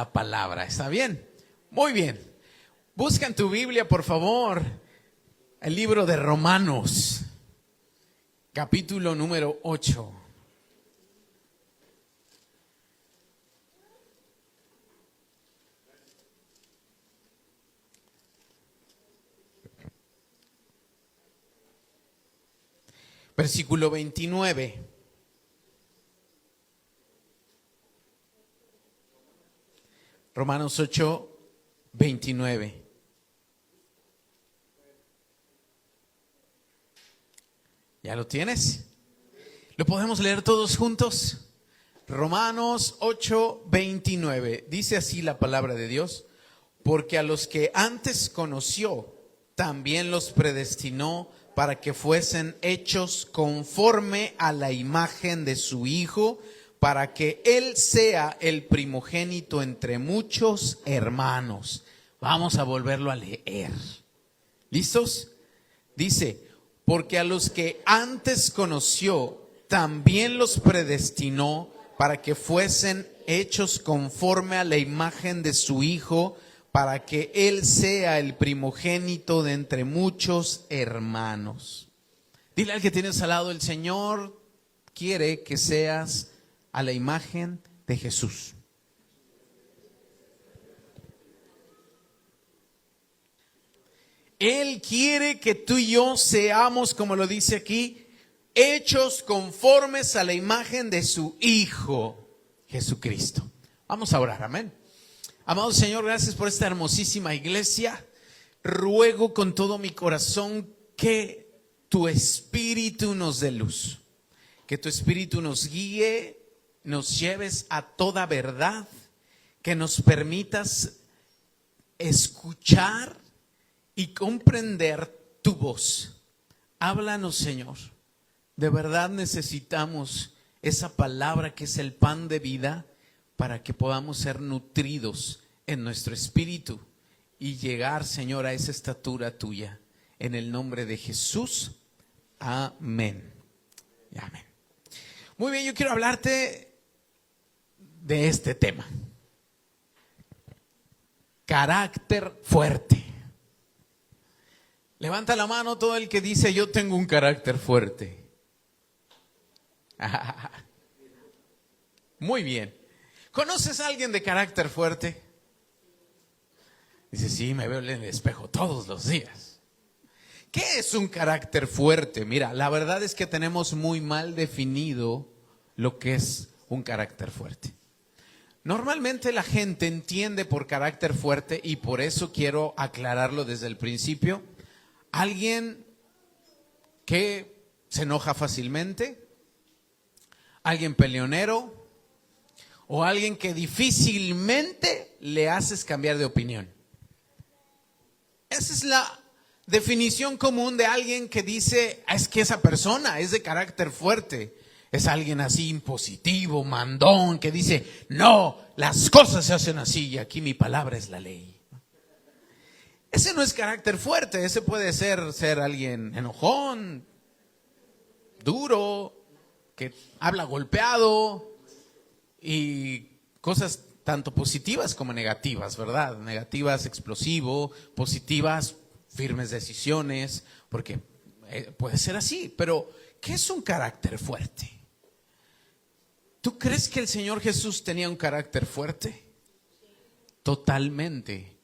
la palabra. ¿Está bien? Muy bien. Busca en tu Biblia, por favor, el libro de Romanos, capítulo número 8. Versículo 29. Romanos 8, 29. ¿Ya lo tienes? ¿Lo podemos leer todos juntos? Romanos 8, 29. Dice así la palabra de Dios: porque a los que antes conoció, también los predestinó para que fuesen hechos conforme a la imagen de su Hijo, para que Él sea el primogénito entre muchos hermanos. Vamos a volverlo a leer. ¿Listos? Dice: porque a los que antes conoció, también los predestinó para que fuesen hechos conforme a la imagen de su Hijo, para que Él sea el primogénito de entre muchos hermanos. Dile al que tienes al lado: el Señor quiere que seas a la imagen de Jesús. Él quiere que tú y yo seamos, como lo dice aquí, hechos conformes a la imagen de su Hijo, Jesucristo. Vamos a orar, amén. Amado Señor, gracias por esta hermosísima iglesia. Ruego con todo mi corazón que tu Espíritu nos dé luz, que tu Espíritu nos guíe, nos lleves a toda verdad, que nos permitas escuchar y comprender tu voz. Háblanos, Señor. De verdad necesitamos esa palabra que es el pan de vida, para que podamos ser nutridos en nuestro espíritu y llegar, Señor, a esa estatura tuya. En el nombre de Jesús, amén. Y amén. Muy bien, yo quiero hablarte de este tema: carácter fuerte. Levanta la mano todo el que dice: yo tengo un carácter fuerte. Muy bien. ¿Conoces a alguien de carácter fuerte? Dice: sí, me veo en el espejo todos los días. ¿Qué es un carácter fuerte? Mira, la verdad es que tenemos muy mal definido lo que es un carácter fuerte. Normalmente la gente entiende por carácter fuerte, y por eso quiero aclararlo desde el principio, alguien que se enoja fácilmente, alguien peleonero, o alguien que difícilmente le haces cambiar de opinión. Esa es la definición común de alguien que dice: es que esa persona es de carácter fuerte. Es alguien así impositivo, mandón, que dice: no, las cosas se hacen así y aquí mi palabra es la ley. Ese no es carácter fuerte. Ese puede ser alguien enojón, duro, que habla golpeado, y cosas tanto positivas como negativas, ¿verdad? Negativas, explosivo; positivas, firmes decisiones, porque puede ser así. Pero ¿qué es un carácter fuerte? ¿Tú crees que el Señor Jesús tenía un carácter fuerte? Totalmente.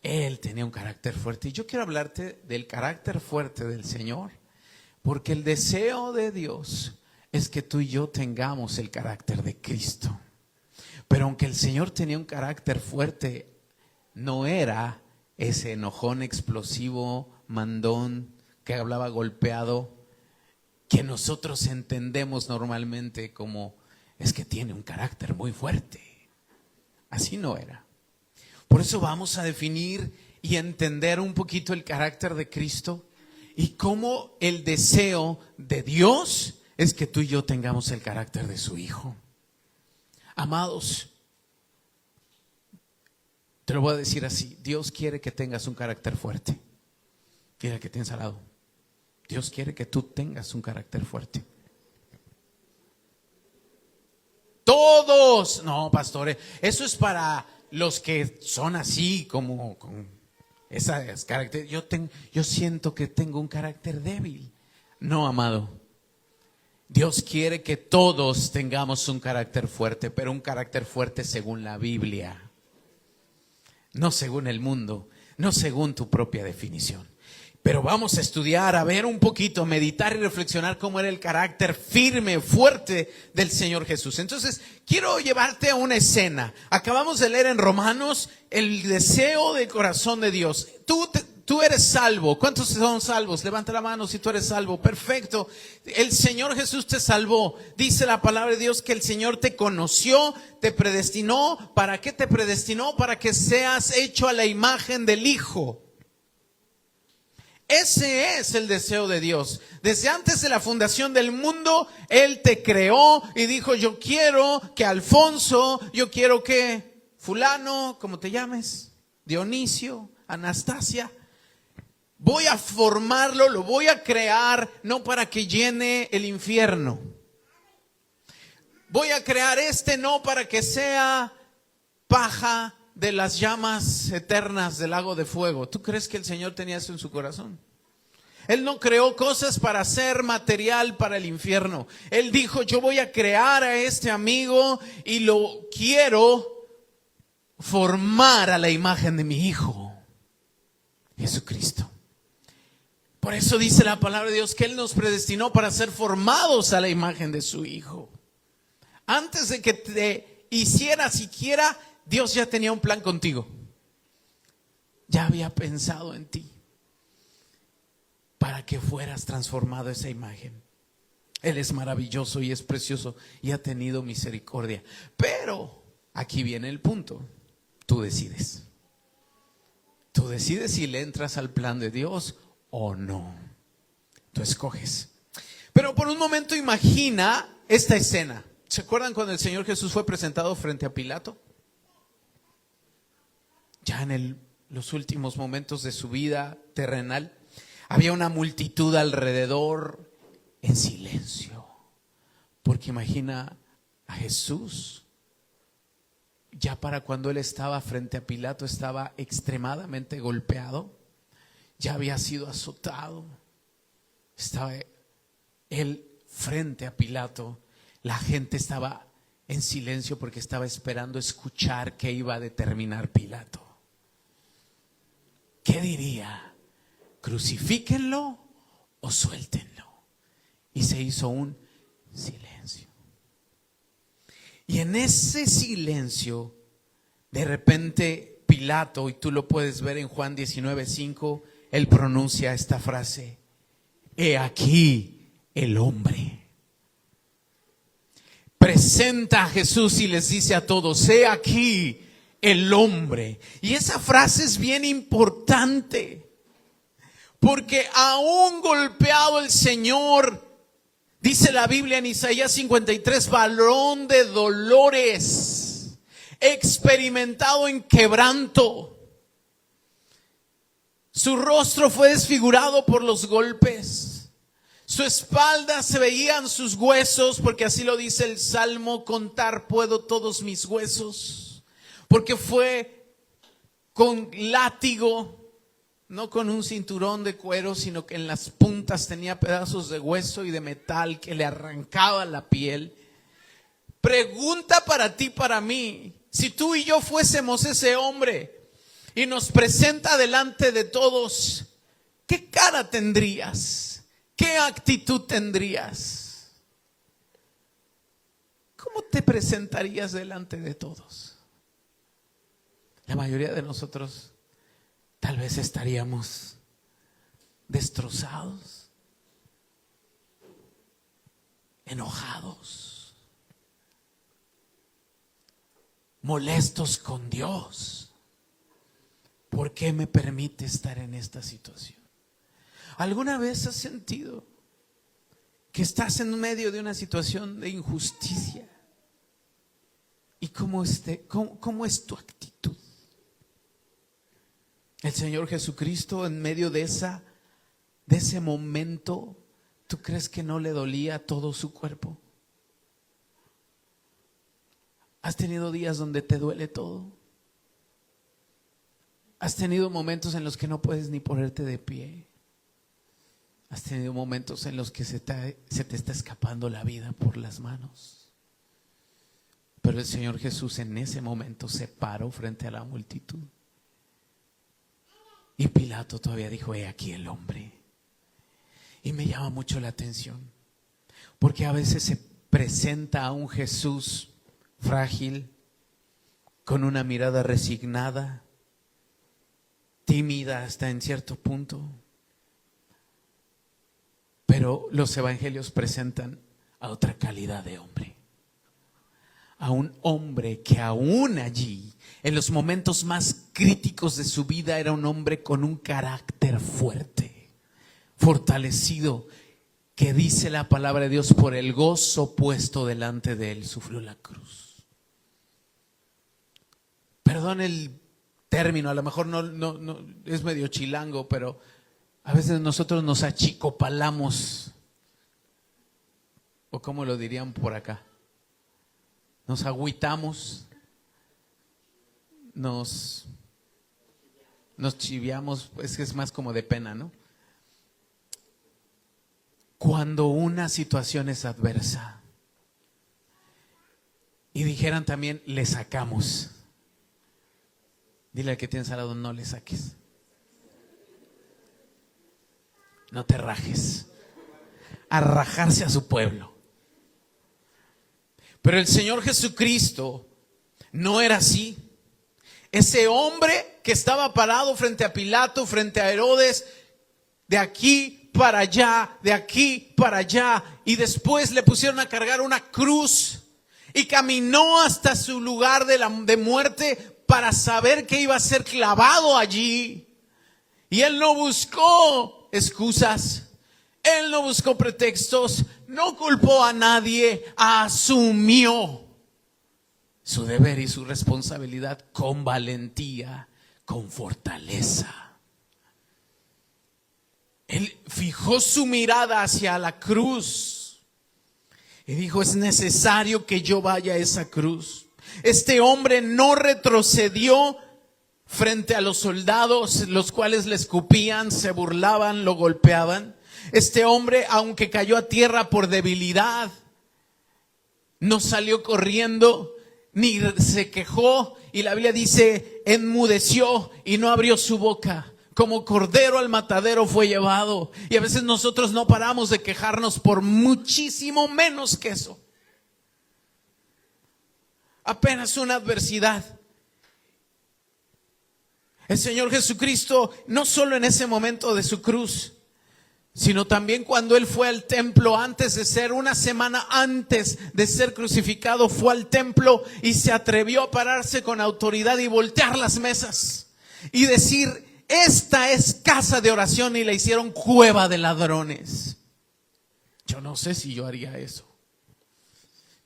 Él tenía un carácter fuerte. Y yo quiero hablarte del carácter fuerte del Señor, porque el deseo de Dios es que tú y yo tengamos el carácter de Cristo. Pero aunque el Señor tenía un carácter fuerte, no era ese enojón, explosivo, mandón, que hablaba golpeado, que nosotros entendemos normalmente como: es que tiene un carácter muy fuerte. Así no era. Por eso vamos a definir y entender un poquito el carácter de Cristo, y cómo el deseo de Dios es que tú y yo tengamos el carácter de su Hijo. Amados, te lo voy a decir así: Dios quiere que tengas un carácter fuerte. Dile al que tienes al lado: Dios quiere que tú tengas un carácter fuerte. Todos, no, pastores, eso es para los que son así como con esas características, yo siento que tengo un carácter débil. No, amado. Dios quiere que todos tengamos un carácter fuerte, pero un carácter fuerte según la Biblia. No según el mundo, no según tu propia definición. Pero vamos a estudiar, a ver un poquito, meditar y reflexionar cómo era el carácter firme, fuerte del Señor Jesús. Entonces, quiero llevarte a una escena. Acabamos de leer en Romanos el deseo del corazón de Dios. Tú eres salvo. ¿Cuántos son salvos? Levanta la mano si tú eres salvo. Perfecto. El Señor Jesús te salvó. Dice la palabra de Dios que el Señor te conoció, te predestinó. ¿Para qué te predestinó? Para que seas hecho a la imagen del Hijo. Ese es el deseo de Dios. Desde antes de la fundación del mundo, Él te creó y dijo: yo quiero que Alfonso, yo quiero que fulano, como te llames, Dionisio, Anastasia, voy a formarlo, lo voy a crear, no para que llene el infierno. Voy a crear no para que sea paja de las llamas eternas del lago de fuego. ¿Tú crees que el Señor tenía eso en su corazón? Él no creó cosas para hacer material para el infierno. Él dijo: yo voy a crear a este amigo y lo quiero formar a la imagen de mi Hijo, Jesucristo. Por eso dice la palabra de Dios que Él nos predestinó para ser formados a la imagen de su Hijo. Antes de que te hiciera siquiera, Dios ya tenía un plan contigo. Ya había pensado en ti para que fueras transformado a esa imagen. Él es maravilloso y es precioso y ha tenido misericordia. Pero aquí viene el punto. Tú decides. Tú decides si le entras al plan de Dios o no. Tú escoges. Pero por un momento imagina esta escena. ¿Se acuerdan cuando el Señor Jesús fue presentado frente a Pilato? Ya en los últimos momentos de su vida terrenal, había una multitud alrededor en silencio. Porque imagina a Jesús, ya para cuando Él estaba frente a Pilato, estaba extremadamente golpeado. Ya había sido azotado. Estaba Él frente a Pilato. La gente estaba en silencio porque estaba esperando escuchar qué iba a determinar Pilato. ¿Qué diría? ¿Crucifíquenlo o suéltenlo? Y se hizo un silencio. Y en ese silencio, de repente Pilato, y tú lo puedes ver en Juan 19:5, él pronuncia esta frase: he aquí el hombre. Presenta a Jesús y les dice a todos: he aquí el hombre. Y esa frase es bien importante, porque aún golpeado el Señor, dice la Biblia en Isaías 53, varón de dolores, experimentado en quebranto. Su rostro fue desfigurado por los golpes. Su espalda se veían sus huesos, porque así lo dice el Salmo: contar puedo todos mis huesos. Porque fue con látigo, no con un cinturón de cuero, sino que en las puntas tenía pedazos de hueso y de metal que le arrancaba la piel. Pregunta para ti, para mí: si tú y yo fuésemos ese hombre y nos presenta delante de todos, ¿qué cara tendrías? ¿Qué actitud tendrías? ¿Cómo te presentarías delante de todos? La mayoría de nosotros tal vez estaríamos destrozados, enojados, molestos con Dios. ¿Por qué me permite estar en esta situación? ¿Alguna vez has sentido que estás en medio de una situación de injusticia? ¿Y cómo es tu actitud? El Señor Jesucristo, en medio de ese momento, ¿tú crees que no le dolía todo su cuerpo? ¿Has tenido días donde te duele todo? Has tenido momentos en los que no puedes ni ponerte de pie. Has tenido momentos en los que se te está escapando la vida por las manos. Pero el Señor Jesús en ese momento se paró frente a la multitud. Y Pilato todavía dijo: he aquí el hombre. Y me llama mucho la atención, porque a veces se presenta a un Jesús frágil, con una mirada resignada, tímida hasta en cierto punto. Pero los evangelios presentan a otra calidad de hombre. A un hombre que aún allí, en los momentos más críticos de su vida, era un hombre con un carácter fuerte, fortalecido, que dice la palabra de Dios: por el gozo puesto delante de él sufrió la cruz. Perdón el término, a lo mejor no es medio chilango, pero a veces nosotros nos achicopalamos, o como lo dirían por acá, nos agüitamos, nos chiviamos, es que es más como de pena, ¿no? Cuando una situación es adversa, y dijeran también: le sacamos. Dile al que tienes al lado: no le saques. No te rajes. A rajarse a su pueblo. Pero el Señor Jesucristo no era así. Ese hombre que estaba parado frente a Pilato, frente a Herodes, de aquí para allá, de aquí para allá, y después le pusieron a cargar una cruz y caminó hasta su lugar de muerte para saber que iba a ser clavado allí. Y él no buscó excusas, él no buscó pretextos, no culpó a nadie, asumió su deber y su responsabilidad con valentía, con fortaleza. Él fijó su mirada hacia la cruz y dijo: es necesario que yo vaya a esa cruz. Este hombre no retrocedió frente a los soldados, los cuales le escupían, se burlaban, lo golpeaban. Este hombre, aunque cayó a tierra por debilidad, no salió corriendo ni se quejó, y la Biblia dice: enmudeció y no abrió su boca. Como cordero al matadero fue llevado. Y a veces nosotros no paramos de quejarnos por muchísimo menos que eso. Apenas una adversidad. El Señor Jesucristo, no solo en ese momento de su cruz, sino también cuando Él fue al templo antes de ser, una semana antes de ser crucificado, fue al templo y se atrevió a pararse con autoridad y voltear las mesas y decir: esta es casa de oración, y la hicieron cueva de ladrones. Yo no sé si yo haría eso.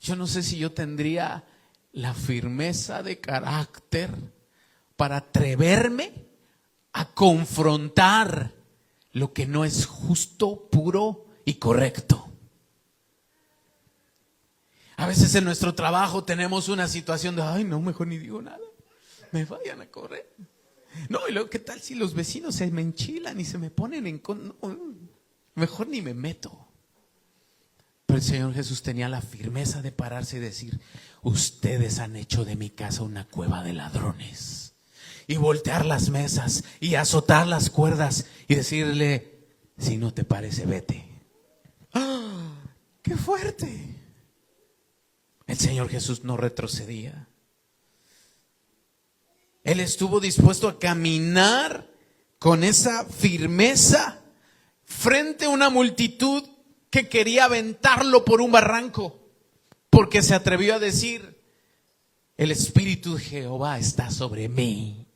Yo no sé si yo tendría la firmeza de carácter para atreverme a confrontar lo que no es justo, puro y correcto. A veces en nuestro trabajo tenemos una situación de: ay, no, mejor ni digo nada, me vayan a correr. No, y luego, ¿qué tal si los vecinos se me enchilan y se me ponen en contra? No, mejor ni me meto. Pero el Señor Jesús tenía la firmeza de pararse y decir: ustedes han hecho de mi casa una cueva de ladrones. Y voltear las mesas y azotar las cuerdas y decirle: si no te parece, vete. ¡Ah! ¡Qué fuerte! El Señor Jesús no retrocedía. Él estuvo dispuesto a caminar con esa firmeza frente a una multitud que quería aventarlo por un barranco, porque se atrevió a decir: el Espíritu de Jehová está sobre mí,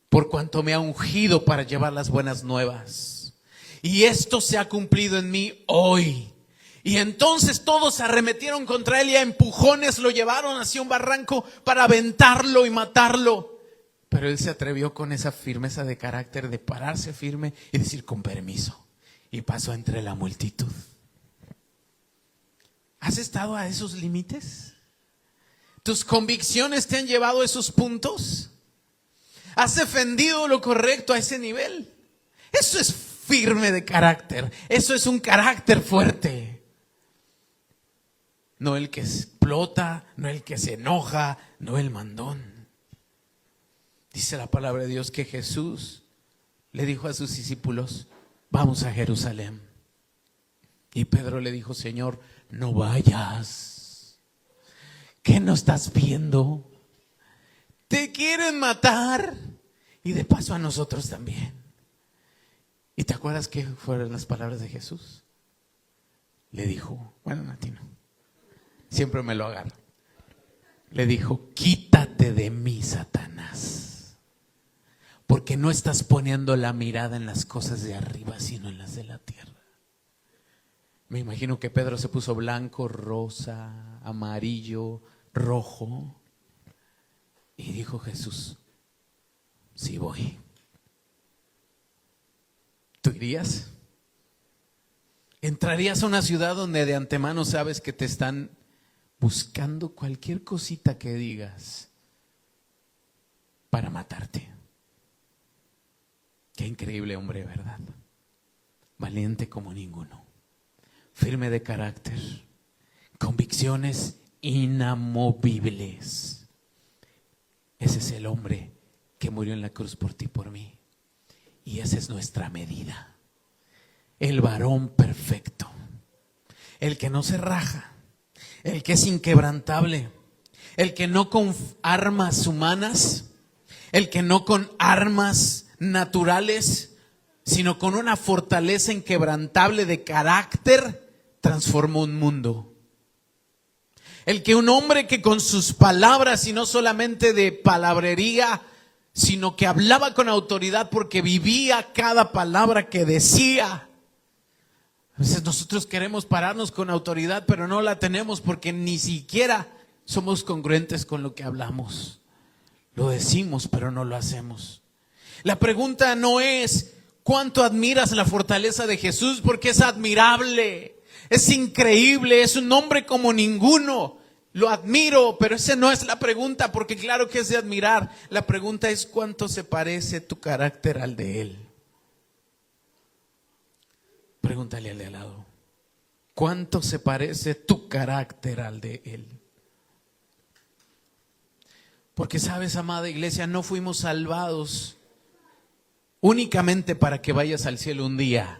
por cuanto me ha ungido para llevar las buenas nuevas. Y esto se ha cumplido en mí hoy. Y entonces todos se arremetieron contra él y a empujones lo llevaron hacia un barranco para aventarlo y matarlo. Pero él se atrevió con esa firmeza de carácter de pararse firme y decir: con permiso. Y pasó entre la multitud. ¿Has estado a esos límites? ¿Tus convicciones te han llevado a esos puntos? Has defendido lo correcto a ese nivel. Eso es firme de carácter. Eso es un carácter fuerte. No el que explota, no el que se enoja, no el mandón. Dice la palabra de Dios que Jesús le dijo a sus discípulos: vamos a Jerusalén. Y Pedro le dijo: Señor, no vayas. ¿Qué no estás viendo? Te quieren matar. Y de paso a nosotros también. ¿Y te acuerdas qué fueron las palabras de Jesús? Le dijo, bueno, Natino, siempre me lo agarro. Le dijo: quítate de mí, Satanás, porque no estás poniendo la mirada en las cosas de arriba, sino en las de la tierra. Me imagino que Pedro se puso blanco, rosa, amarillo, rojo. Y dijo Jesús: sí voy. ¿Tú irías? ¿Entrarías a una ciudad donde de antemano sabes que te están buscando cualquier cosita que digas para matarte? Qué increíble hombre, ¿verdad? Valiente como ninguno, firme de carácter, convicciones inamovibles. Ese es el hombre que murió en la cruz por ti y por mí. Y esa es nuestra medida. El varón perfecto, el que no se raja, el que es inquebrantable, el que no con armas humanas, el que no con armas naturales, sino con una fortaleza inquebrantable de carácter, transformó un mundo. El que un hombre que con sus palabras, y no solamente de palabrería, sino que hablaba con autoridad porque vivía cada palabra que decía. A veces nosotros queremos pararnos con autoridad, pero no la tenemos porque ni siquiera somos congruentes con lo que hablamos. Lo decimos, pero no lo hacemos. La pregunta no es cuánto admiras la fortaleza de Jesús, porque es admirable, es increíble, es un hombre como ninguno. Lo admiro, pero esa no es la pregunta, porque claro que es de admirar. La pregunta es cuánto se parece tu carácter al de Él. Pregúntale al de al lado: ¿cuánto se parece tu carácter al de Él? Porque sabes, amada iglesia, no fuimos salvados únicamente para que vayas al cielo un día.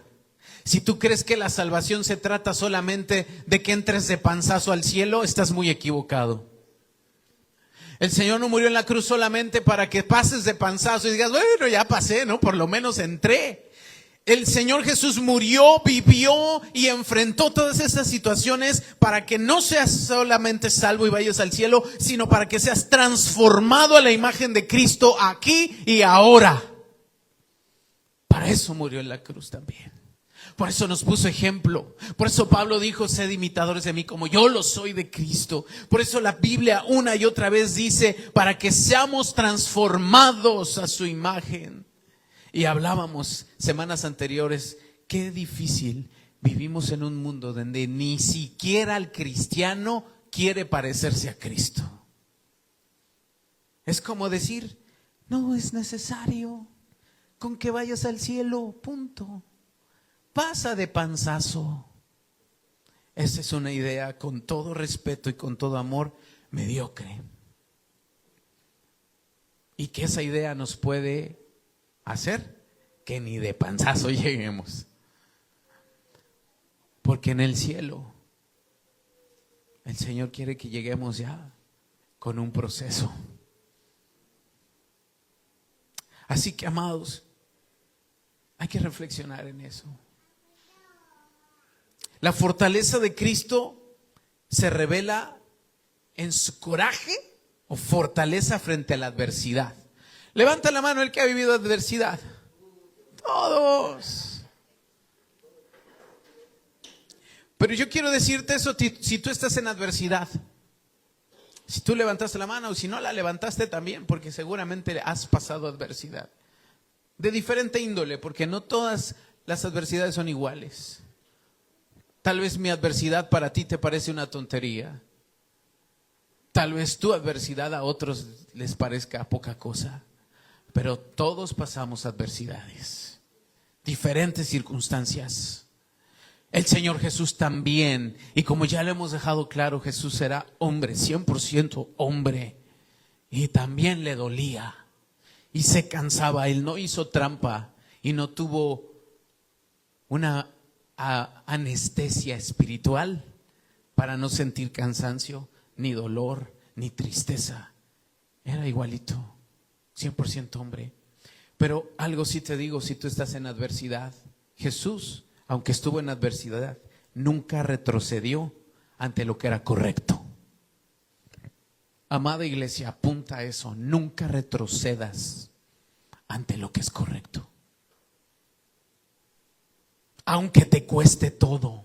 Si tú crees que la salvación se trata solamente de que entres de panzazo al cielo, estás muy equivocado. El Señor no murió en la cruz solamente para que pases de panzazo y digas: bueno, ya pasé, ¿no? Por lo menos entré. El Señor Jesús murió, vivió y enfrentó todas esas situaciones para que no seas solamente salvo y vayas al cielo, sino para que seas transformado a la imagen de Cristo aquí y ahora. Para eso murió en la cruz también. Por eso nos puso ejemplo. Por eso Pablo dijo: sed imitadores de mí como yo lo soy de Cristo. Por eso la Biblia una y otra vez dice: para que seamos transformados a su imagen. Y hablábamos semanas anteriores, qué difícil. Vivimos en un mundo donde ni siquiera el cristiano quiere parecerse a Cristo. Es como decir: no es necesario, con que vayas al cielo, punto. Pasa de panzazo. Esa es una idea, con todo respeto y con todo amor, mediocre. Y que esa idea nos puede hacer que ni de panzazo lleguemos. Porque en el cielo el Señor quiere que lleguemos ya con un proceso. Así que, amados, hay que reflexionar en eso. La fortaleza de Cristo se revela en su coraje o fortaleza frente a la adversidad. Levanta la mano el que ha vivido adversidad. Todos. Pero yo quiero decirte eso, si tú estás en adversidad, si tú levantaste la mano o si no la levantaste también, porque seguramente has pasado adversidad. De diferente índole, porque no todas las adversidades son iguales. Tal vez mi adversidad para ti te parece una tontería. Tal vez tu adversidad a otros les parezca poca cosa. Pero todos pasamos adversidades, diferentes circunstancias. El Señor Jesús también, y como ya lo hemos dejado claro, Jesús era hombre, 100% hombre, y también le dolía, y se cansaba. Él no hizo trampa y no tuvo una anestesia espiritual para no sentir cansancio, ni dolor, ni tristeza. Era igualito, 100% hombre. Pero algo sí te digo, si tú estás en adversidad, Jesús, aunque estuvo en adversidad, nunca retrocedió ante lo que era correcto. Amada iglesia, apunta a eso, nunca retrocedas ante lo que es correcto. Aunque te cueste todo.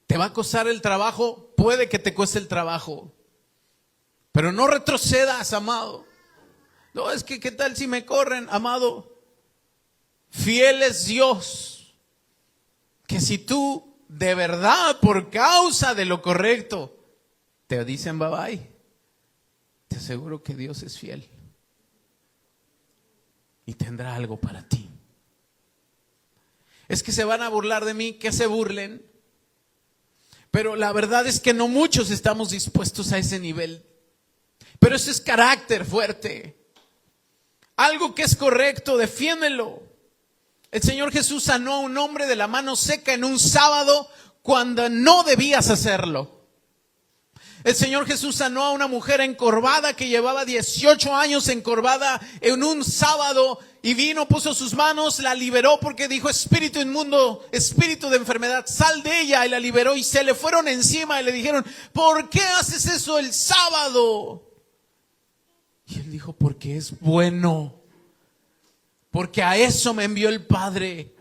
¿Te va a costar el trabajo? Puede que te cueste el trabajo. Pero no retrocedas, amado. No, es que ¿qué tal si me corren, amado? Fiel es Dios, que si tú de verdad, por causa de lo correcto, te dicen bye bye, te aseguro que Dios es fiel y tendrá algo para ti. Es que se van a burlar de mí, que se burlen. Pero la verdad es que no muchos estamos dispuestos a ese nivel. Pero eso es carácter fuerte. Algo que es correcto, defiéndelo. El Señor Jesús sanó a un hombre de la mano seca en un sábado cuando no debías hacerlo. El Señor Jesús sanó a una mujer encorvada que llevaba 18 años encorvada en un sábado y vino, puso sus manos, la liberó porque dijo: espíritu inmundo, espíritu de enfermedad, sal de ella, y la liberó. Y se le fueron encima y le dijeron: ¿por qué haces eso el sábado? Y él dijo: porque es bueno. Porque a eso me envió el Padre.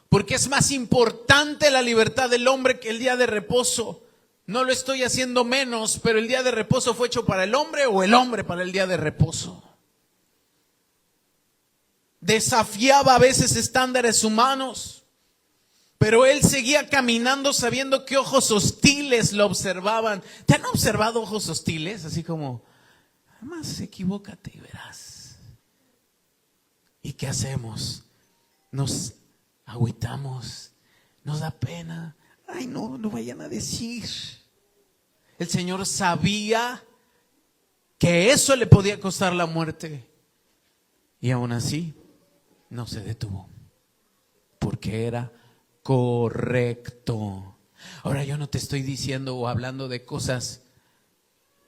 Porque es más importante la libertad del hombre que el día de reposo. No lo estoy haciendo menos, pero el día de reposo fue hecho para el hombre o el hombre para el día de reposo. Desafiaba a veces estándares humanos, pero él seguía caminando sabiendo que ojos hostiles lo observaban. ¿Te han observado ojos hostiles? Así como, además, equivócate y verás. ¿Y qué hacemos? Nos agüitamos, nos da pena. Ay, no vayan a decir. El Señor sabía que eso le podía costar la muerte. Y aún así, no se detuvo. Porque era correcto. Ahora, yo no te estoy diciendo o hablando de cosas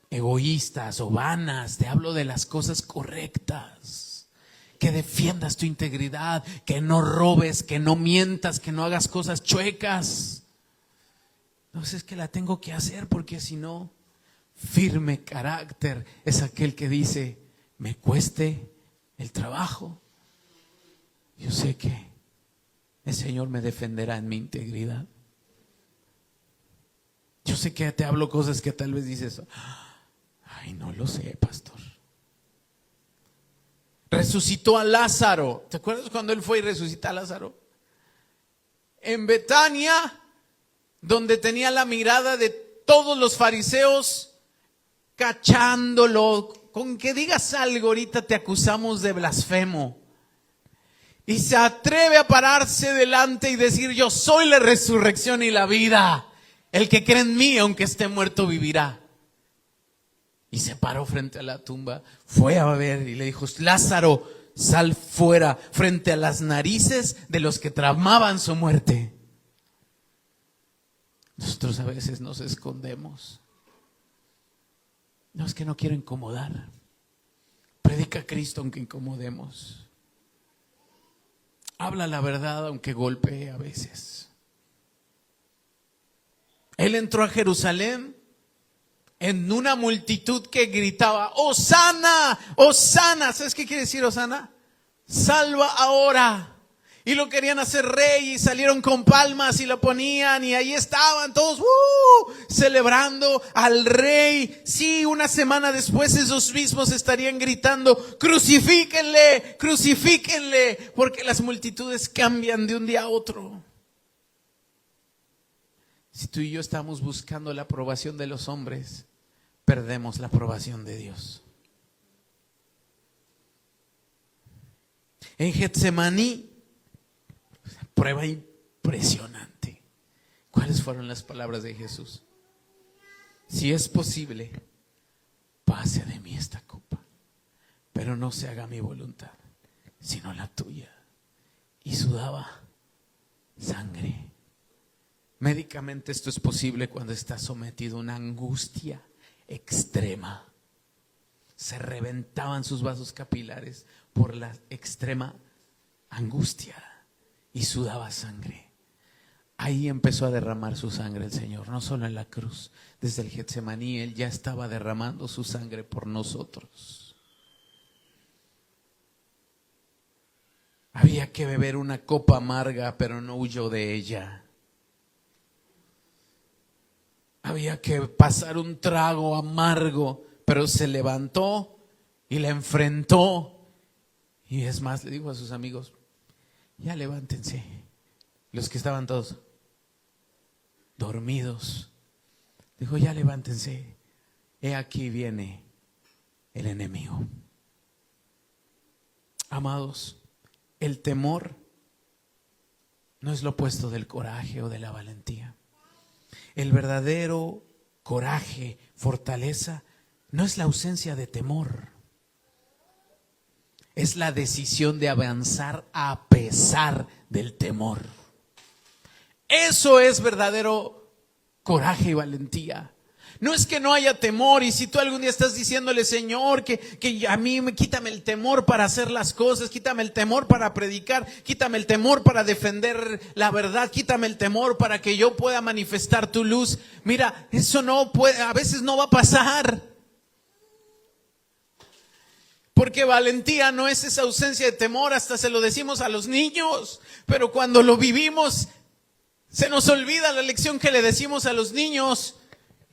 egoístas o vanas. Te hablo de las cosas correctas. Que defiendas tu integridad, que no robes, que no mientas, que no hagas cosas chuecas. No, es que la tengo que hacer porque si no, firme carácter es aquel que dice: me cueste el trabajo, yo sé que el Señor me defenderá en mi integridad. Yo sé que te hablo cosas que tal vez dices: ay, no lo sé, pastor. Resucitó a Lázaro. ¿Te acuerdas cuando él fue y resucitó a Lázaro? En Betania, donde tenía la mirada de todos los fariseos cachándolo. Con que digas algo ahorita te acusamos de blasfemo. Y se atreve a pararse delante y decir: yo soy la resurrección y la vida. El que cree en mí, aunque esté muerto, vivirá. Y se paró frente a la tumba, fue a ver y le dijo: Lázaro, sal fuera, frente a las narices de los que tramaban su muerte. Nosotros a veces nos escondemos. No, es que no quiero incomodar. Predica a Cristo aunque incomodemos. Habla la verdad aunque golpee a veces. Él entró a Jerusalén en una multitud que gritaba: ¡Hosana! ¡Hosana! ¿Sabes qué quiere decir Hosana? Salva ahora. Y lo querían hacer rey y salieron con palmas y lo ponían y ahí estaban todos celebrando al rey. Sí, una semana después esos mismos estarían gritando: crucifíquenle, crucifíquenle, porque las multitudes cambian de un día a otro. Si tú y yo estamos buscando la aprobación de los hombres, perdemos la aprobación de Dios. En Getsemaní, prueba impresionante. ¿Cuáles fueron las palabras de Jesús? Si es posible, pase de mí esta copa, pero no se haga mi voluntad, sino la tuya. Y sudaba sangre. Médicamente esto es posible cuando está sometido a una angustia extrema. Se reventaban sus vasos capilares por la extrema angustia y sudaba sangre. Ahí empezó a derramar su sangre el Señor, no solo en la cruz. Desde el Getsemaní Él ya estaba derramando su sangre por nosotros. Había que beber una copa amarga, pero no huyó de ella. Había que pasar un trago amargo, pero se levantó y la enfrentó. Y es más, le dijo a sus amigos, ya levántense. Los que estaban todos dormidos, dijo, ya levántense. He aquí viene el enemigo. Amados, el temor no es lo opuesto del coraje o de la valentía. El verdadero coraje, fortaleza, no es la ausencia de temor. Es la decisión de avanzar a pesar del temor. Eso es verdadero coraje y valentía. No es que no haya temor, y si tú algún día estás diciéndole, Señor, que a mí quítame el temor para hacer las cosas, quítame el temor para predicar, quítame el temor para defender la verdad, quítame el temor para que yo pueda manifestar tu luz. Mira, eso no puede, a veces no va a pasar. Porque valentía no es esa ausencia de temor, hasta se lo decimos a los niños, pero cuando lo vivimos, se nos olvida la lección que le decimos a los niños.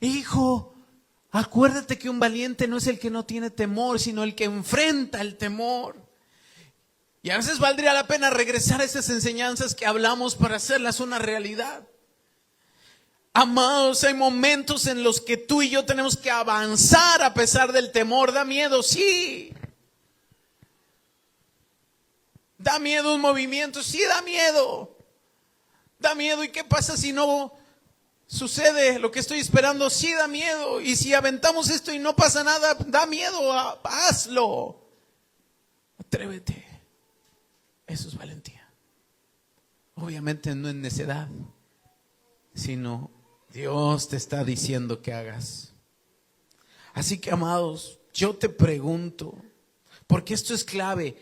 Hijo, acuérdate que un valiente no es el que no tiene temor, sino el que enfrenta el temor. Y a veces valdría la pena regresar a esas enseñanzas que hablamos para hacerlas una realidad. Amados, hay momentos en los que tú y yo tenemos que avanzar a pesar del temor. Da miedo, sí. Da miedo un movimiento, sí da miedo. Da miedo, ¿y qué pasa si no sucede lo que estoy esperando? Sí da miedo. Y si aventamos esto y no pasa nada, da miedo, hazlo. Atrévete. Eso es valentía. Obviamente no es necedad, sino Dios te está diciendo que hagas. Así que, amados, yo te pregunto, porque esto es clave.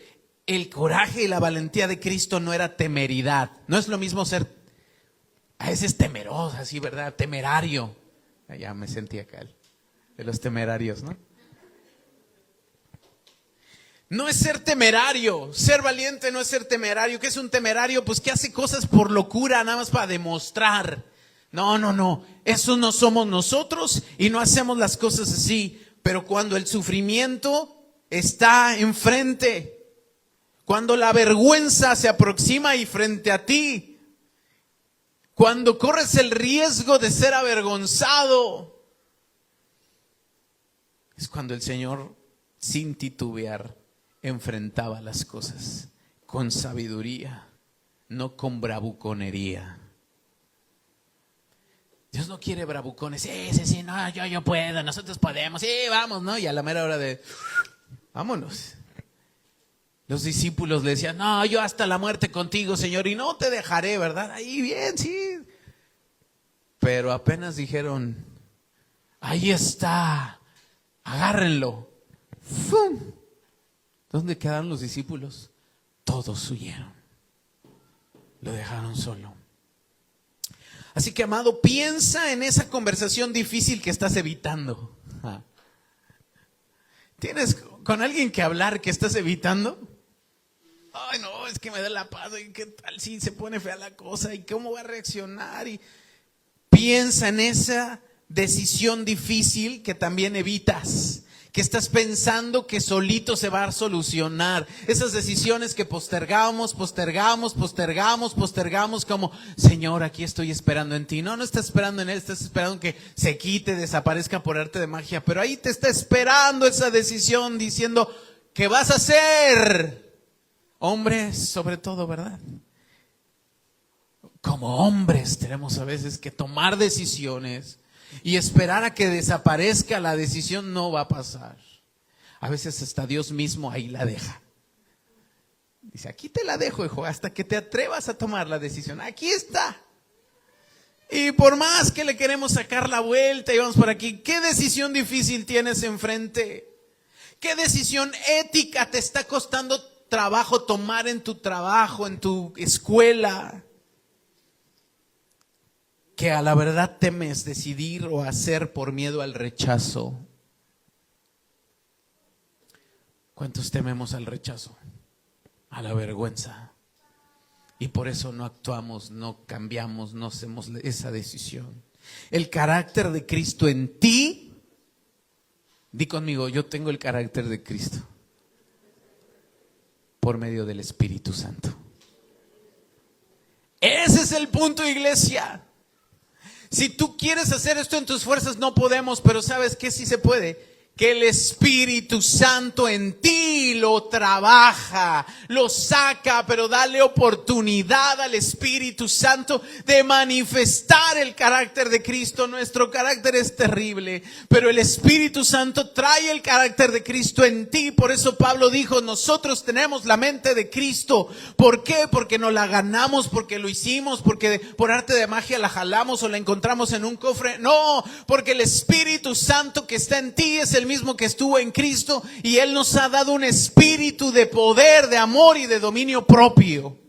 El coraje y la valentía de Cristo no era temeridad. No es lo mismo ser a veces temeroso, así, ¿verdad? Temerario. Ya me sentí acá de los temerarios, ¿no? No es ser temerario. Ser valiente no es ser temerario. ¿Qué es un temerario? Pues que hace cosas por locura, nada más para demostrar. No. Eso no somos nosotros y no hacemos las cosas así. Pero cuando el sufrimiento está enfrente, cuando la vergüenza se aproxima y frente a ti, cuando corres el riesgo de ser avergonzado, es cuando el Señor, sin titubear, enfrentaba las cosas con sabiduría, no con bravuconería. Dios no quiere bravucones. Sí, no, yo puedo, nosotros podemos, sí, vamos, ¿no? Y a la mera hora de, vámonos. Los discípulos le decían, no, yo hasta la muerte contigo, Señor, y no te dejaré, ¿verdad? Ahí bien, sí. Pero apenas dijeron, ahí está, agárrenlo. ¡Fum! ¿Dónde quedaron los discípulos? Todos huyeron. Lo dejaron solo. Así que, amado, piensa en esa conversación difícil que estás evitando. ¿Tienes con alguien que hablar que estás evitando? Ay, no, es que me da la paz. ¿Y qué tal si se pone fea la cosa? ¿Y cómo va a reaccionar? Y piensa en esa decisión difícil que también evitas, que estás pensando que solito se va a solucionar. Esas decisiones que postergamos, como, Señor, aquí estoy esperando en ti. No estás esperando en Él, estás esperando que se quite, desaparezca por arte de magia. Pero ahí te está esperando esa decisión diciendo, ¿qué vas a hacer? Hombres sobre todo, ¿verdad? Como hombres tenemos a veces que tomar decisiones y esperar a que desaparezca la decisión. No va a pasar. A veces hasta Dios mismo ahí la deja. Dice, aquí te la dejo, hijo, hasta que te atrevas a tomar la decisión. Aquí está. Y por más que le queremos sacar la vuelta y vamos por aquí, ¿qué decisión difícil tienes enfrente? ¿Qué decisión ética te está costando trabajo tomar en tu trabajo, en tu escuela? Que a la verdad temes decidir o hacer por miedo al rechazo. ¿Cuántos tememos al rechazo? A la vergüenza. Y por eso no actuamos, no cambiamos, no hacemos esa decisión. El carácter de Cristo en ti. Di conmigo, yo tengo el carácter de Cristo. Por medio del Espíritu Santo. Ese es el punto, iglesia. Si tú quieres hacer esto en tus fuerzas, no podemos, pero ¿sabes qué? Sí se puede. Que el Espíritu Santo en ti lo trabaja, lo saca, pero dale oportunidad al Espíritu Santo de manifestar el carácter de Cristo. Nuestro carácter es terrible, pero el Espíritu Santo trae el carácter de Cristo en ti. Por eso Pablo dijo, nosotros tenemos la mente de Cristo. ¿Por qué? Porque no la ganamos, porque lo hicimos, porque por arte de magia la jalamos o la encontramos en un cofre. No, porque el Espíritu Santo que está en ti es el mismo que estuvo en Cristo, y Él nos ha dado un espíritu de poder, de amor y de dominio propio.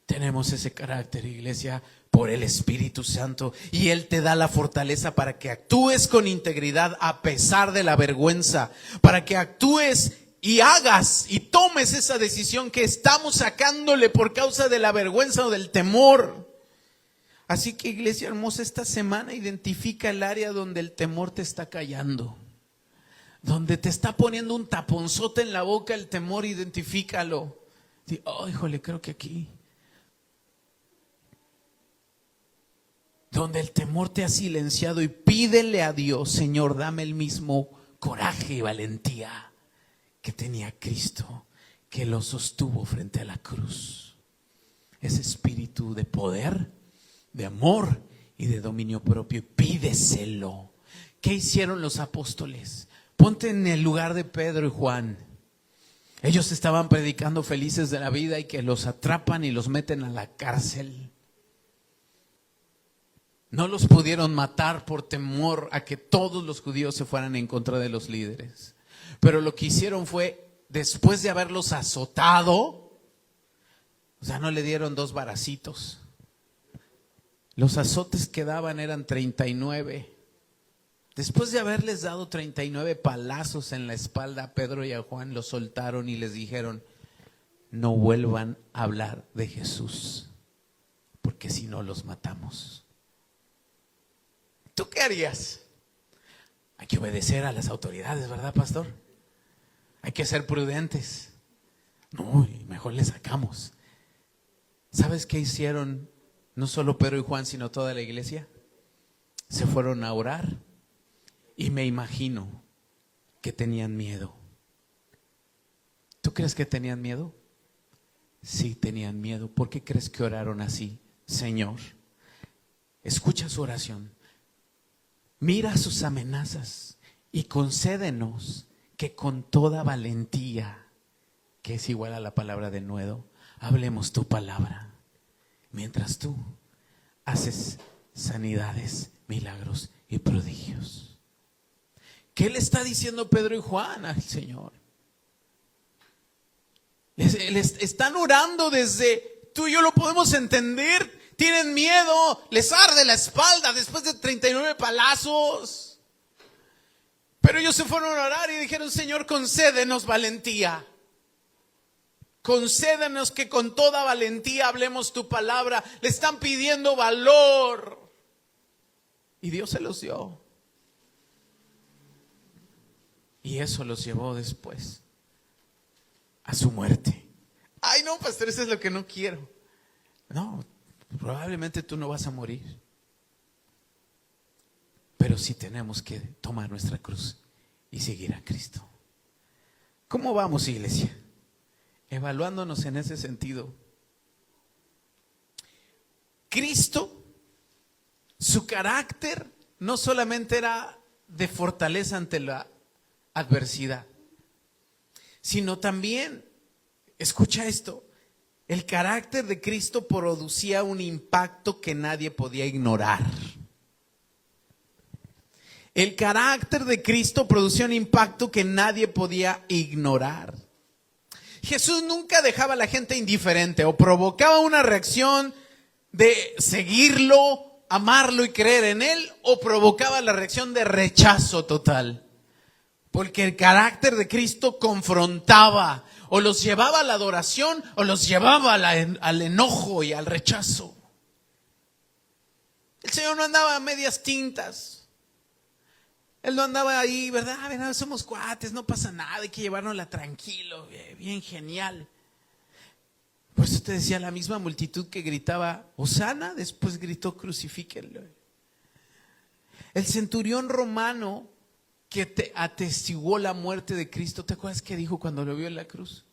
Tenemos ese carácter, iglesia, por el Espíritu Santo, y Él te da la fortaleza para que actúes con integridad a pesar de la vergüenza, para que actúes y hagas y tomes esa decisión que estamos sacándole por causa de la vergüenza o del temor. Así que, iglesia hermosa, esta semana identifica el área donde el temor te está callando, donde te está poniendo un taponzote en la boca el temor. Identifícalo. Di, oh, híjole, creo que aquí. Donde el temor te ha silenciado, y pídele a Dios, Señor, dame el mismo coraje y valentía que tenía Cristo, que lo sostuvo frente a la cruz. Ese espíritu de poder, de amor y de dominio propio. Pídeselo. ¿Qué hicieron los apóstoles? Ponte en el lugar de Pedro y Juan. Ellos estaban predicando felices de la vida y que los atrapan y los meten a la cárcel. No los pudieron matar por temor a que todos los judíos se fueran en contra de los líderes. Pero lo que hicieron fue, después de haberlos azotado, o sea, no le dieron 2 varacitos. Los azotes que daban eran 39. Después de haberles dado 39 palazos en la espalda a Pedro y a Juan, los soltaron y les dijeron, no vuelvan a hablar de Jesús, porque si no los matamos. ¿Tú qué harías? Hay que obedecer a las autoridades, ¿verdad, pastor? Hay que ser prudentes. No, mejor le sacamos. ¿Sabes qué hicieron? No solo Pedro y Juan, sino toda la iglesia. Se fueron a orar, y me imagino que tenían miedo. ¿Tú crees que tenían miedo? Sí, tenían miedo. ¿Por qué crees que oraron así? Señor, escucha su oración, mira sus amenazas y concédenos que con toda valentía, que es igual a la palabra de nuevo, hablemos tu palabra. Mientras tú haces sanidades, milagros y prodigios. ¿Qué le está diciendo Pedro y Juan al Señor? Les están orando desde, tú y yo lo podemos entender. Tienen miedo, les arde la espalda después de 39 palazos. Pero ellos se fueron a orar y dijeron, Señor, concédenos valentía. Concédenos que con toda valentía hablemos tu palabra. Le están pidiendo valor. Y Dios se los dio. Y eso los llevó después a su muerte. Ay, no, pastor, eso es lo que no quiero. No, probablemente tú no vas a morir. Pero sí tenemos que tomar nuestra cruz y seguir a Cristo. ¿Cómo vamos, iglesia? evaluándonos en ese sentido. Cristo, su carácter no solamente era de fortaleza ante la adversidad, sino también, escucha esto, el carácter de Cristo producía un impacto que nadie podía ignorar. El carácter de Cristo producía un impacto que nadie podía ignorar. Jesús nunca dejaba a la gente indiferente o provocaba una reacción de seguirlo, amarlo y creer en él, o provocaba la reacción de rechazo total. Porque el carácter de Cristo confrontaba, o los llevaba a la adoración o los llevaba al enojo y al rechazo. El Señor no andaba a medias tintas. Él no andaba ahí, ¿verdad? Somos cuates, no pasa nada, hay que llevárnosla tranquilo, bien genial. Por eso te decía, la misma multitud que gritaba Hosana, después gritó crucifíquenlo. El centurión romano que atestiguó la muerte de Cristo, ¿te acuerdas qué dijo cuando lo vio en la cruz?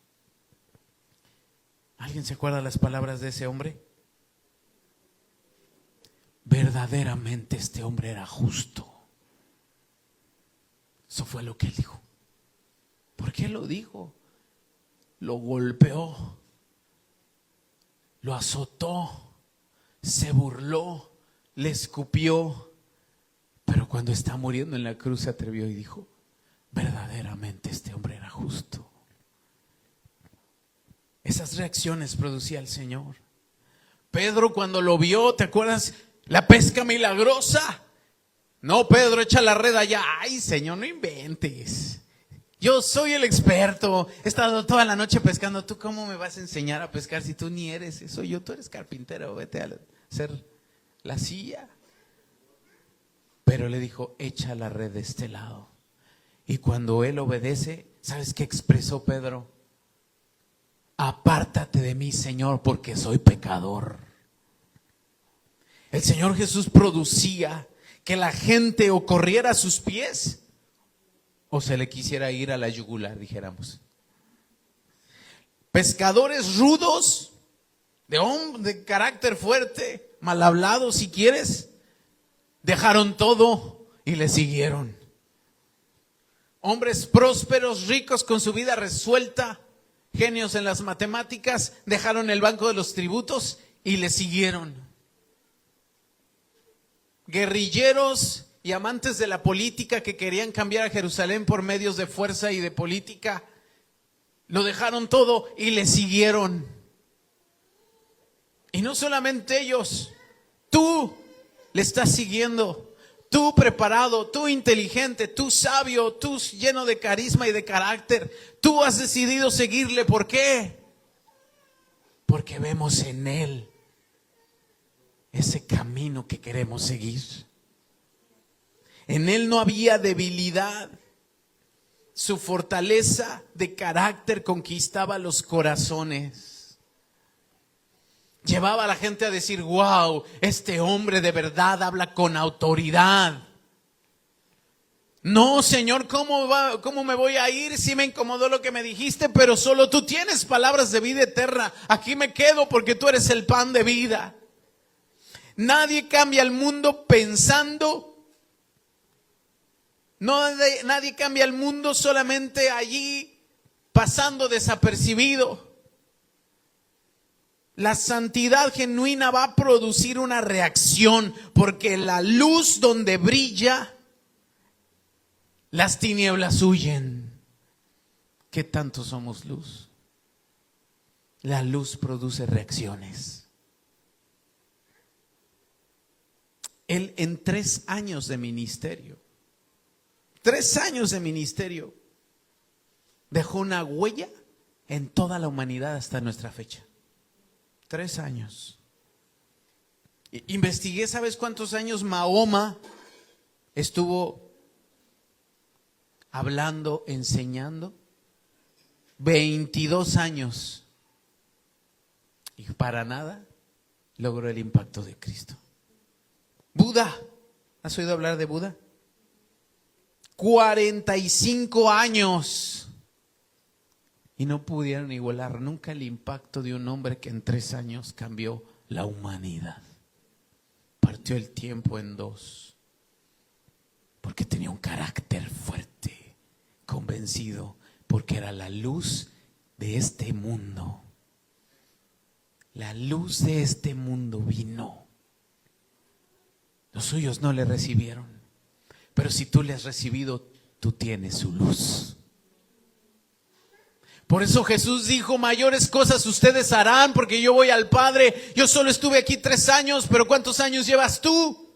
¿Alguien se acuerda las palabras de ese hombre? Verdaderamente este hombre era justo. Eso fue lo que él dijo. ¿Por qué lo dijo? Lo golpeó, lo azotó, se burló, le escupió, pero cuando está muriendo en la cruz se atrevió y dijo, verdaderamente este hombre era justo. Esas reacciones producía el Señor. Pedro cuando lo vio, ¿te acuerdas? La pesca milagrosa. No, Pedro, echa la red allá. Ay, Señor, no inventes. Yo soy el experto. He estado toda la noche pescando. ¿Tú cómo me vas a enseñar a pescar si tú ni eres eso? Tú eres carpintero, vete a hacer la silla. Pero le dijo, echa la red de este lado. Y cuando él obedece, ¿sabes qué expresó Pedro? Apártate de mí, Señor, porque soy pecador. El Señor Jesús producía que la gente o corriera a sus pies o se le quisiera ir a la yugular, dijéramos. Pescadores rudos, de carácter fuerte, mal hablados si quieres, dejaron todo y le siguieron. Hombres prósperos, ricos, con su vida resuelta, genios en las matemáticas, dejaron el banco de los tributos y le siguieron. Guerrilleros y amantes de la política que querían cambiar a Jerusalén por medios de fuerza y de política, lo dejaron todo y le siguieron. Y no solamente ellos, tú le estás siguiendo, tú preparado, tú inteligente, tú sabio, tú lleno de carisma y de carácter, tú has decidido seguirle. ¿Por qué? Porque vemos en él ese camino que queremos seguir. En él no había debilidad. Su fortaleza de carácter conquistaba los corazones. Llevaba a la gente a decir, wow, este hombre de verdad habla con autoridad. No, Señor, ¿cómo me voy a ir? Sí me incomodó lo que me dijiste, pero solo tú tienes palabras de vida eterna. Aquí me quedo porque tú eres el pan de vida. Nadie cambia el mundo pensando. Nadie cambia el mundo solamente allí pasando desapercibido. La santidad genuina va a producir una reacción, porque la luz donde brilla, las tinieblas huyen. ¿Qué tanto somos luz? La luz produce reacciones. Él en 3 años de ministerio, 3 años de ministerio, dejó una huella en toda la humanidad hasta nuestra fecha. 3 años. Investigué, ¿sabes cuántos años Mahoma estuvo hablando, enseñando? 22 años. Y para nada logró el impacto de Cristo. Buda, ¿has oído hablar de Buda? 45 años y no pudieron igualar nunca el impacto de un hombre que en 3 años cambió la humanidad. Partió el tiempo en 2, porque tenía un carácter fuerte, convencido, porque era la luz de este mundo. La luz de este mundo vino. Los suyos no le recibieron, pero si tú le has recibido, tú tienes su luz. Por eso Jesús dijo: mayores cosas ustedes harán, porque yo voy al Padre. Yo solo estuve aquí 3 años, pero ¿cuántos años llevas tú?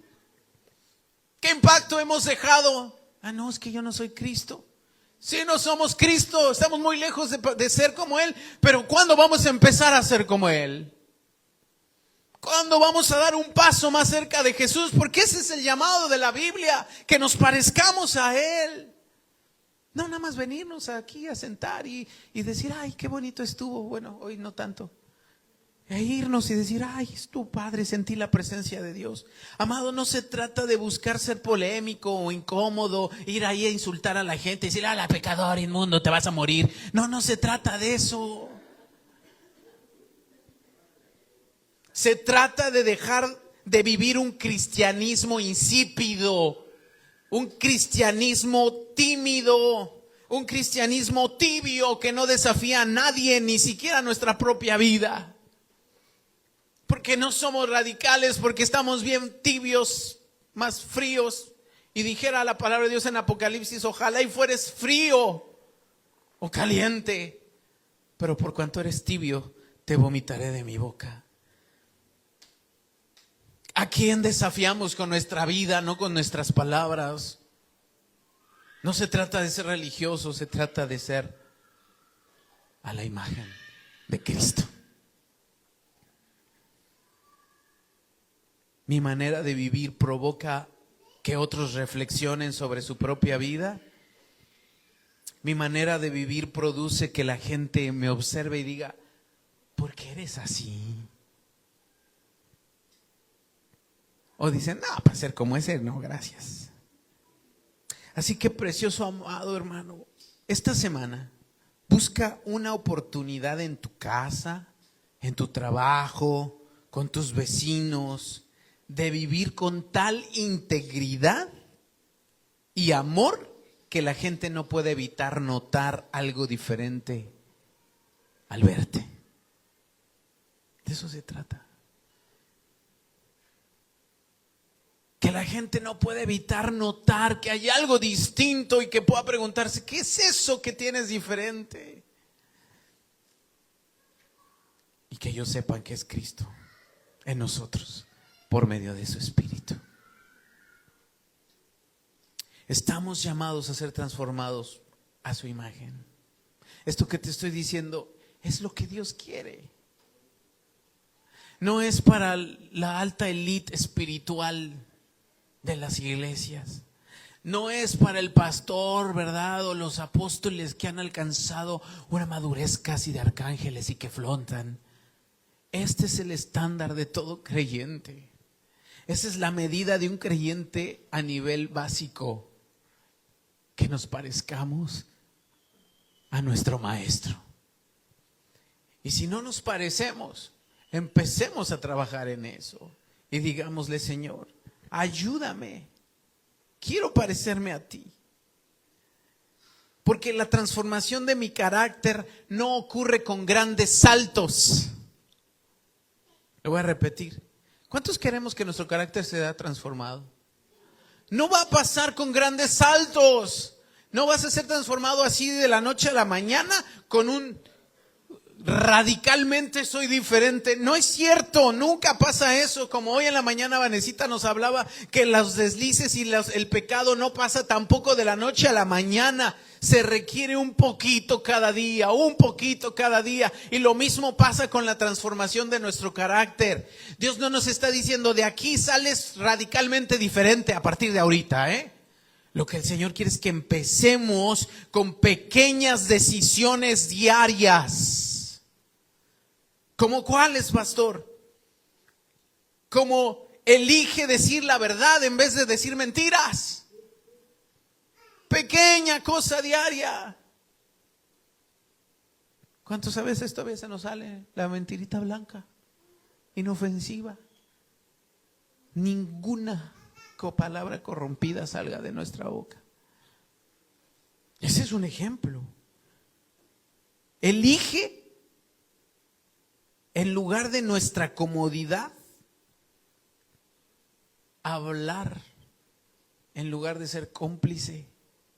¿Qué impacto hemos dejado? No, es que yo no soy Cristo. Sí, no somos Cristo, estamos muy lejos de ser como Él, pero ¿cuándo vamos a empezar a ser como Él? ¿Cuándo vamos a dar un paso más cerca de Jesús? Porque ese es el llamado de la Biblia, que nos parezcamos a Él. No, nada más venirnos aquí a sentar y decir: ay, qué bonito estuvo. Bueno, hoy no tanto. E irnos y decir: ay, estuvo padre, sentí la presencia de Dios. Amado, no se trata de buscar ser polémico o incómodo, ir ahí a insultar a la gente y decir: la pecador, inmundo, te vas a morir. No se trata de eso. Se trata de dejar de vivir un cristianismo insípido, un cristianismo tímido, un cristianismo tibio que no desafía a nadie, ni siquiera a nuestra propia vida. Porque no somos radicales, porque estamos bien tibios, más fríos. Y dijera la palabra de Dios en Apocalipsis: ojalá y fueres frío o caliente, pero por cuanto eres tibio, te vomitaré de mi boca. ¿A quién desafiamos con nuestra vida, no con nuestras palabras? No se trata de ser religioso, se trata de ser a la imagen de Cristo. Mi manera de vivir provoca que otros reflexionen sobre su propia vida. Mi manera de vivir produce que la gente me observe y diga: ¿por qué eres así? O dicen: no, para ser como ese, no, gracias. Así que, precioso amado hermano, esta semana busca una oportunidad en tu casa, en tu trabajo, con tus vecinos, de vivir con tal integridad y amor que la gente no puede evitar notar algo diferente al verte. De eso se trata. Que la gente no puede evitar notar que hay algo distinto y que pueda preguntarse: ¿qué es eso que tienes diferente? Y que ellos sepan que es Cristo en nosotros por medio de su Espíritu. Estamos llamados a ser transformados a su imagen. Esto que te estoy diciendo es lo que Dios quiere. No es para la alta élite espiritual de las iglesias. No es para el pastor, ¿verdad? O los apóstoles que han alcanzado una madurez casi de arcángeles y que flotan. Este es el estándar de todo creyente. Esa es la medida de un creyente a nivel básico. Que nos parezcamos a nuestro maestro. Y si no nos parecemos, empecemos a trabajar en eso. Y digámosle: Señor, ayúdame. Quiero parecerme a ti. Porque la transformación de mi carácter no ocurre con grandes saltos. Lo voy a repetir. ¿Cuántos queremos que nuestro carácter sea transformado? No va a pasar con grandes saltos. No vas a ser transformado así de la noche a la mañana con un radicalmente soy diferente. No es cierto, nunca pasa eso. Como hoy en la mañana Vanesita nos hablaba que los deslices y el pecado no pasa tampoco de la noche a la mañana. Se requiere un poquito cada día. Y lo mismo pasa con la transformación de nuestro carácter. Dios no nos está diciendo: de aquí sales radicalmente diferente a partir de ahorita, Lo que el Señor quiere es que empecemos con pequeñas decisiones diarias. ¿Cómo cuáles, pastor? Como elige decir la verdad en vez de decir mentiras. Pequeña cosa diaria. ¿Cuántos a veces todavía se nos sale la mentirita blanca, inofensiva? Ninguna palabra corrompida salga de nuestra boca. Ese es un ejemplo. Elige, en lugar de nuestra comodidad, hablar, en lugar de ser cómplice,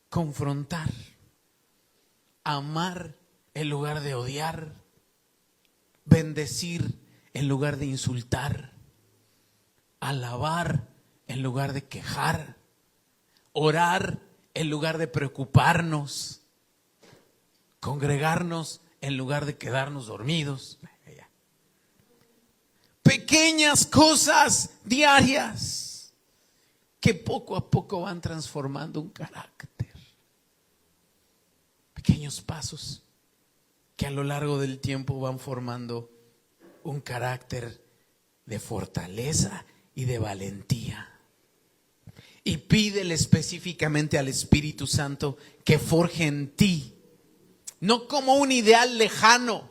confrontar, amar en lugar de odiar, bendecir en lugar de insultar, alabar en lugar de quejar, orar en lugar de preocuparnos, congregarnos en lugar de quedarnos dormidos. Pequeñas cosas diarias que poco a poco van transformando un carácter. Pequeños pasos que a lo largo del tiempo van formando un carácter de fortaleza y de valentía. Y pídele específicamente al Espíritu Santo que forje en ti, no como un ideal lejano.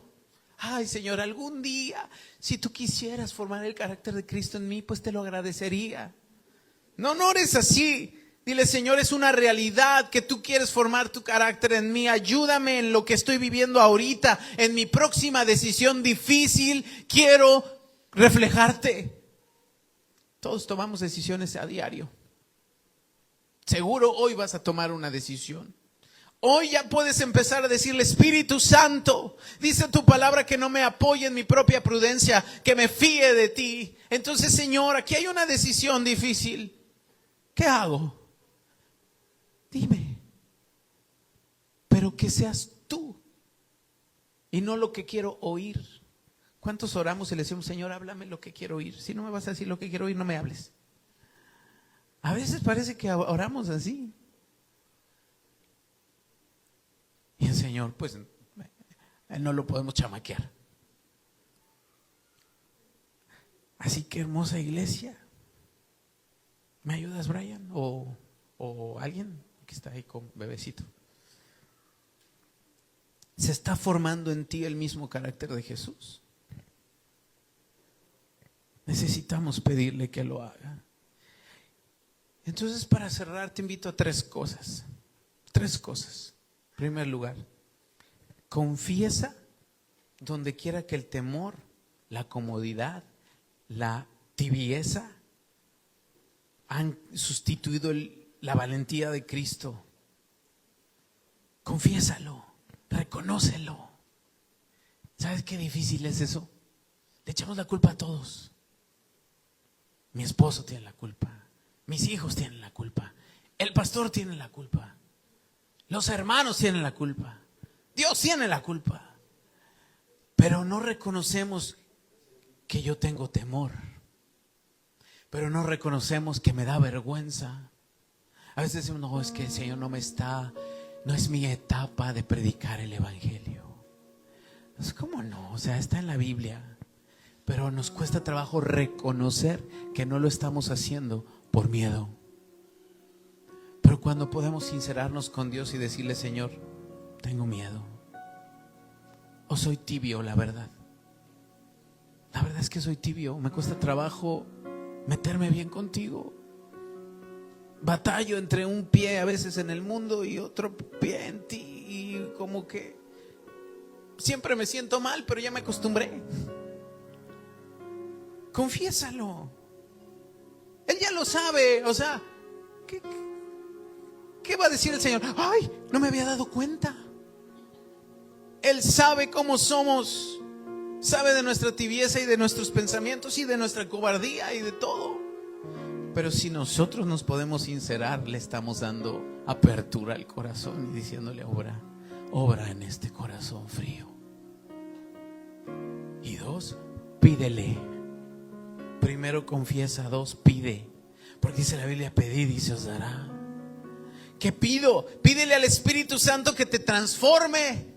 Ay, Señor, algún día, si tú quisieras formar el carácter de Cristo en mí, pues te lo agradecería. No, no eres así. Dile, Señor, es una realidad que tú quieres formar tu carácter en mí. Ayúdame en lo que estoy viviendo ahorita. En mi próxima decisión difícil, quiero reflejarte. Todos tomamos decisiones a diario. Seguro hoy vas a tomar una decisión. Hoy ya puedes empezar a decirle, Espíritu Santo, dice tu palabra que no me apoye en mi propia prudencia, que me fíe de ti. Entonces, Señor, aquí hay una decisión difícil. ¿Qué hago? Dime. Pero que seas tú y no lo que quiero oír. ¿Cuántos oramos y le decimos, Señor, háblame lo que quiero oír? Si no me vas a decir lo que quiero oír, no me hables. A veces parece que oramos así. Y el Señor, pues, no lo podemos chamaquear. Así que, hermosa iglesia, ¿me ayudas, Brian? O alguien que está ahí con bebecito. ¿Se está formando en ti el mismo carácter de Jesús? Necesitamos pedirle que lo haga. Entonces, para cerrar, te invito a tres cosas. Tres cosas. En primer lugar, confiesa donde quiera que el temor, la comodidad, la tibieza han sustituido la valentía de Cristo. Confiésalo, reconócelo. ¿Sabes qué difícil es eso? Le echamos la culpa a todos. Mi esposo tiene la culpa. Mis hijos tienen la culpa. El pastor tiene la culpa. Los hermanos tienen la culpa. Dios tiene la culpa. Pero no reconocemos que yo tengo temor. Pero no reconocemos que me da vergüenza. A veces decimos, no, es que el Señor no es mi etapa de predicar el evangelio. ¿Cómo no? O sea, está en la Biblia. Pero nos cuesta trabajo reconocer que no lo estamos haciendo por miedo. Pero cuando podemos sincerarnos con Dios y decirle, Señor, tengo miedo. O soy tibio, la verdad. La verdad es que soy tibio. Me cuesta trabajo meterme bien contigo. Batallo entre un pie a veces en el mundo y otro pie en ti. Y como que siempre me siento mal, pero ya me acostumbré. Confiésalo. Él ya lo sabe. O sea, ¿qué va a decir el Señor? Ay, no me había dado cuenta. Él sabe cómo somos. Sabe de nuestra tibieza y de nuestros pensamientos y de nuestra cobardía y de todo. Pero si nosotros nos podemos sincerar, le estamos dando apertura al corazón y diciéndole, obra en este corazón frío. Y dos, pídele. Primero confiesa, dos, pide. Porque dice la Biblia, pedid y se os dará. ¿Qué pido? Pídele al Espíritu Santo que te transforme.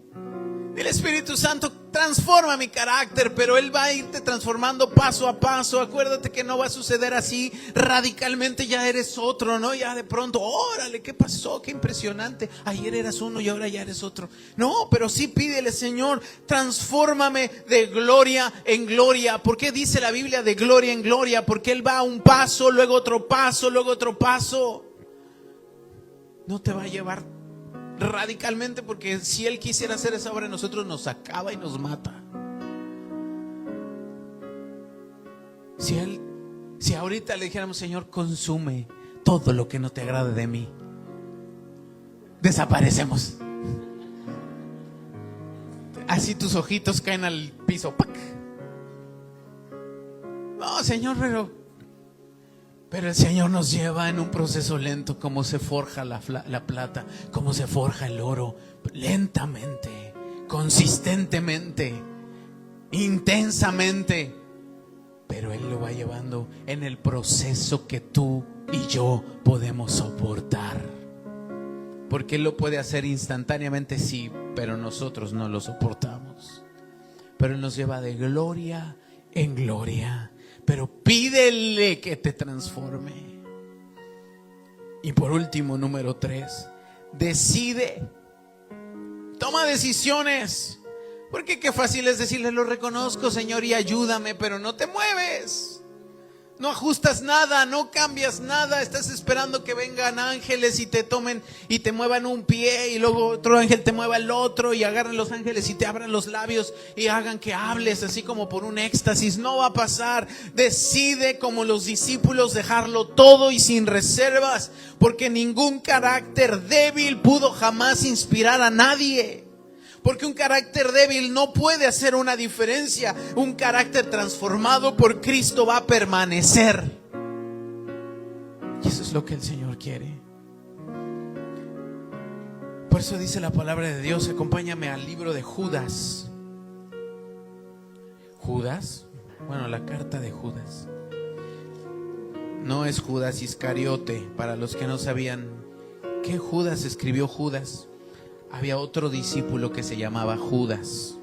Dile, Espíritu Santo, transforma mi carácter, pero Él va a irte transformando paso a paso. Acuérdate que no va a suceder así radicalmente, ya eres otro, ¿no? Ya de pronto, órale, ¿qué pasó? Qué impresionante. Ayer eras uno y ahora ya eres otro. No, pero sí pídele, Señor, transfórmame de gloria en gloria. ¿Por qué dice la Biblia de gloria en gloria? Porque Él va a un paso, luego otro paso, luego otro paso. No te va a llevar radicalmente, porque si Él quisiera hacer esa obra en nosotros, nos acaba y nos mata. Si ahorita le dijéramos, Señor, consume todo lo que no te agrade de mí, desaparecemos. Así tus ojitos caen al piso. ¡Pac! No, Señor, pero el Señor nos lleva en un proceso lento, como se forja la plata, como se forja el oro, lentamente, consistentemente, intensamente. Pero Él lo va llevando en el proceso que tú y yo podemos soportar. Porque Él lo puede hacer instantáneamente, sí, pero nosotros no lo soportamos. Pero Él nos lleva de gloria en gloria. Pero pídele que te transforme. Y por último, número 3, decide. Toma decisiones. Porque qué fácil es decirle, lo reconozco, Señor, y ayúdame, pero no te mueves. No ajustas nada, no cambias nada. Estás esperando que vengan ángeles y te tomen y te muevan un pie, y luego otro ángel te mueva el otro, y agarren los ángeles y te abran los labios y hagan que hables así como por un éxtasis. No va a pasar. Decide, como los discípulos, dejarlo todo y sin reservas, porque ningún carácter débil pudo jamás inspirar a nadie. Porque un carácter débil no puede hacer una diferencia. Un carácter transformado por Cristo va a permanecer. Y eso es lo que el Señor quiere. Por eso dice la palabra de Dios. Acompáñame al libro de Judas. Judas, bueno, la carta de Judas. No es Judas Iscariote, para los que no sabían qué Judas escribió Judas. Había otro discípulo que se llamaba Judas.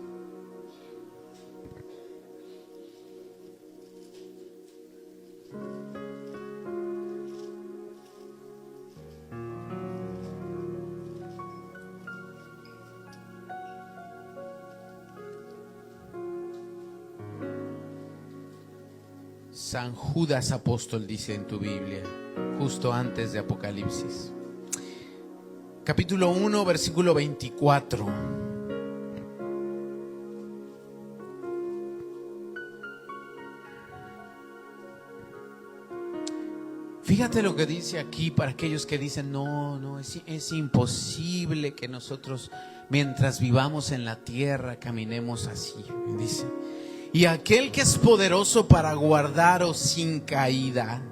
San Judas apóstol dice en tu Biblia, justo antes de Apocalipsis. Capítulo 1, versículo 24. Fíjate lo que dice aquí para aquellos que dicen, no, es imposible que nosotros, mientras vivamos en la tierra, caminemos así. Dice, y aquel que es poderoso para guardaros sin caída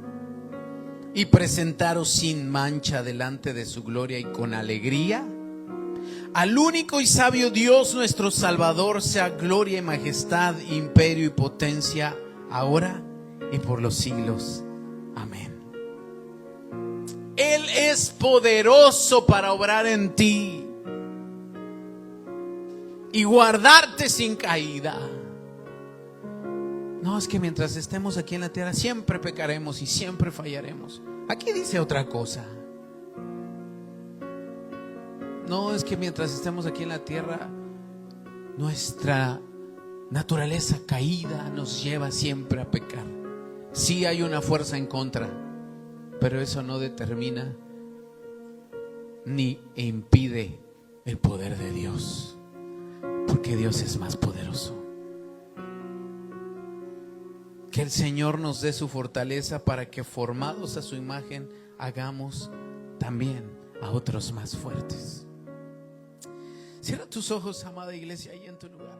y presentaros sin mancha delante de su gloria y con alegría, al único y sabio Dios nuestro Salvador sea gloria y majestad, imperio y potencia, ahora y por los siglos. Amén. Él es poderoso para obrar en ti y guardarte sin caída. No, es que mientras estemos aquí en la tierra siempre pecaremos y siempre fallaremos. Aquí dice otra cosa. No, es que mientras estemos aquí en la tierra, nuestra naturaleza caída nos lleva siempre a pecar. Sí hay una fuerza en contra, pero eso no determina ni impide el poder de Dios, porque Dios es más poderoso. Que el Señor nos dé su fortaleza para que, formados a su imagen, hagamos también a otros más fuertes. Cierra tus ojos, amada iglesia, ahí en tu lugar.